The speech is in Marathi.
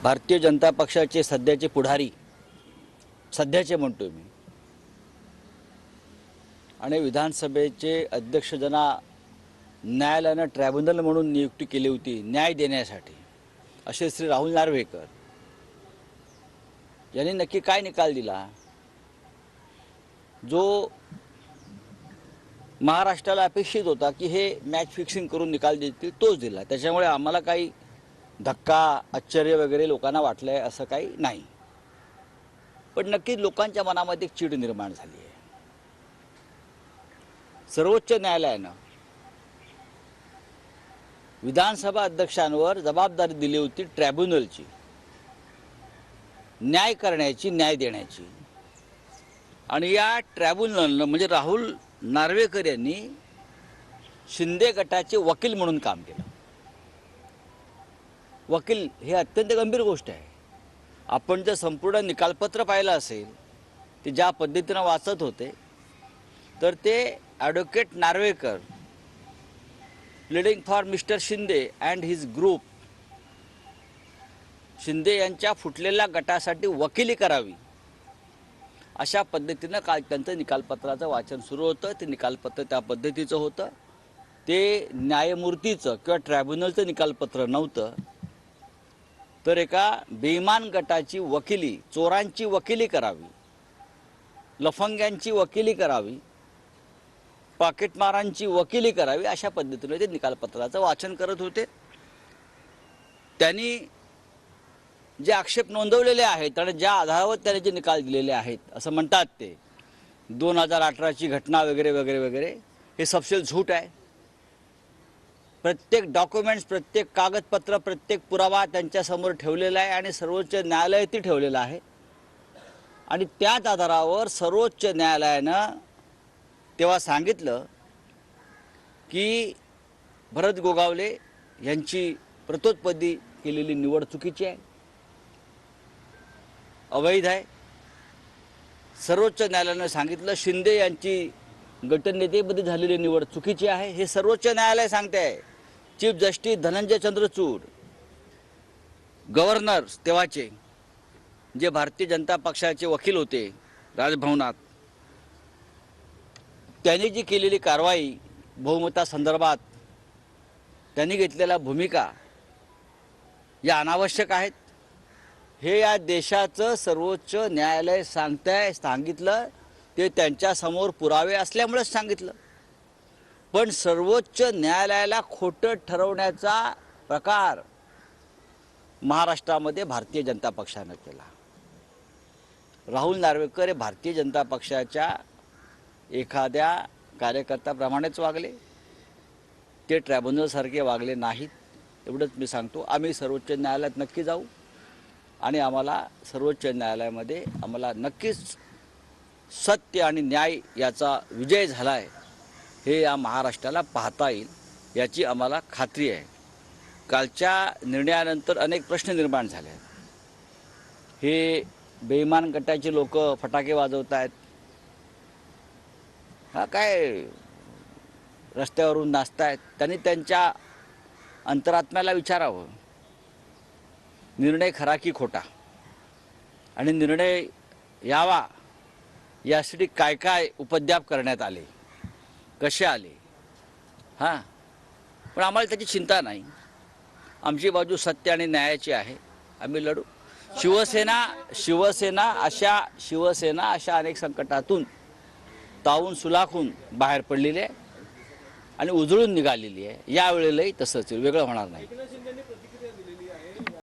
भारतीय जनता पक्षाचे सध्याचे पुढारी, सध्याचे म्हणतोय मी, आणि विधानसभेचे अध्यक्ष ज्यांना न्यायालयानं ट्रायब्युनल म्हणून नियुक्ती केली होती न्याय देण्यासाठी, असे श्री राहुल नार्वेकर यांनी नक्की काय निकाल दिला? जो महाराष्ट्राला अपेक्षित होता की हे मॅच फिक्सिंग करून निकाल देतील तोच दिला. त्याच्यामुळे आम्हाला काही धक्का, आश्चर्य वगैरे लोकांना वाटलंय असं काही नाही. पण नक्कीच लोकांच्या मनामध्ये एक चीड निर्माण झाली आहे. सर्वोच्च न्यायालयानं विधानसभा अध्यक्षांवर जबाबदारी दिली होती ट्रायब्युनलची, न्याय करण्याची, न्याय देण्याची. आणि या ट्रायब्युनलनं म्हणजे राहुल नार्वेकर यांनी शिंदे गटाचे वकील म्हणून काम केलं. वकील हे अत्यंत गंभीर गोष्ट आहे. आपण जर संपूर्ण निकालपत्र पाहिलं असेल, ते ज्या पद्धतीनं वाचत होते, तर ते advocate Narvekar pleading for mister Shinde and his group, Shinde यांच्या फुटलेल्या गटासाठी वकिली करावी, अशा पद्धतीनं काल त्यांचं निकालपत्राचं वाचन सुरू होतं. ते निकालपत्र त्या पद्धतीचं होतं. ते न्यायमूर्तीचं किंवा ट्रायब्युनलचं निकालपत्र नव्हतं, तर एका बेईमान गटाची वकिली, चोरांची वकिली करावी, लफंग्यांची वकिली करावी, पाकिटमारांची वकिली करावी, अशा पद्धतीने ते निकालपत्राचं वाचन करत होते. त्यांनी जे आक्षेप नोंदवलेले आहेत आणि ज्या आधारावर त्याने जे निकाल दिलेले आहेत, असं म्हणतात ते 2018ची घटना वगैरे वगैरे वगैरे, हे सपशेल झूट आहे. प्रत्येक डॉक्युमेंट्स, प्रत्येक कागदपत्र, प्रत्येक पुरावा त्यांच्यासमोर ठेवलेला आहे आणि सर्वोच्च न्यायालयातही ठेवलेला आहे. आणि त्याच आधारावर सर्वोच्च न्यायालयानं तेव्हा सांगितलं की भरत गोगावले यांची प्रतोत्पत्ती केलेली निवड चुकीची आहे, अवैध आहे. सर्वोच्च न्यायालयानं सांगितलं शिंदे यांची गटनेतेपदी झालेली निवड चुकीची आहे. हे सर्वोच्च न्यायालय सांगते आहे. Chief justice Dhananjay Chandrachud, governor तेव्हाचे, जे भारतीय जनता पक्षाचे वकील होते राजभवनात, त्यांनी जी केलेली कारवाई बहुमतासंदर्भात त्यांनी घेतलेल्या भूमिका या अनावश्यक आहेत. हे या देशाचं सर्वोच्च न्यायालय सांगितलं. ते त्यांच्यासमोर पुरावे असल्यामुळेच सांगितलं. पण सर्वोच्च न्यायालयाला खोटं ठरवण्याचा प्रकार महाराष्ट्रामध्ये भारतीय जनता पक्षानं केला. राहुल नार्वेकर हे भारतीय जनता पक्षाच्या एखाद्या कार्यकर्त्याप्रमाणेच वागले. ते ट्रायब्युनलसारखे वागले नाहीत, एवढंच मी सांगतो. आम्ही सर्वोच्च न्यायालयात नक्की जाऊ आणि आम्हाला सर्वोच्च न्यायालयामध्ये आम्हाला नक्कीच सत्य आणि न्याय याचा विजय झाला आहे हे या महाराष्ट्राला पाहता येईल, याची आम्हाला खात्री आहे. कालच्या निर्णयानंतर अनेक प्रश्न निर्माण झाले आहेत. हे बेईमान गटाचे लोक फटाके वाजवत आहेत, हा काय रस्त्यावरून नाचतायत, त्यांनी त्यांच्या अंतरात्म्याला विचारावं, निर्णय खरा की खोटा, आणि निर्णय यावा यासाठी काय काय उपद्व्याप करण्यात आले, कसे आले. हां, पण आम्हाला त्याची चिंता नाही. आमची बाजू सत्य आणि न्यायाची आहे. आम्ही लढू. शिवसेना अशा अनेक संकटातून तावून सुलाखून बाहेर पडलेली आहे आणि उजळून निघालेली आहे. यावेळेलाही तसंच वेगळं होणार नाही.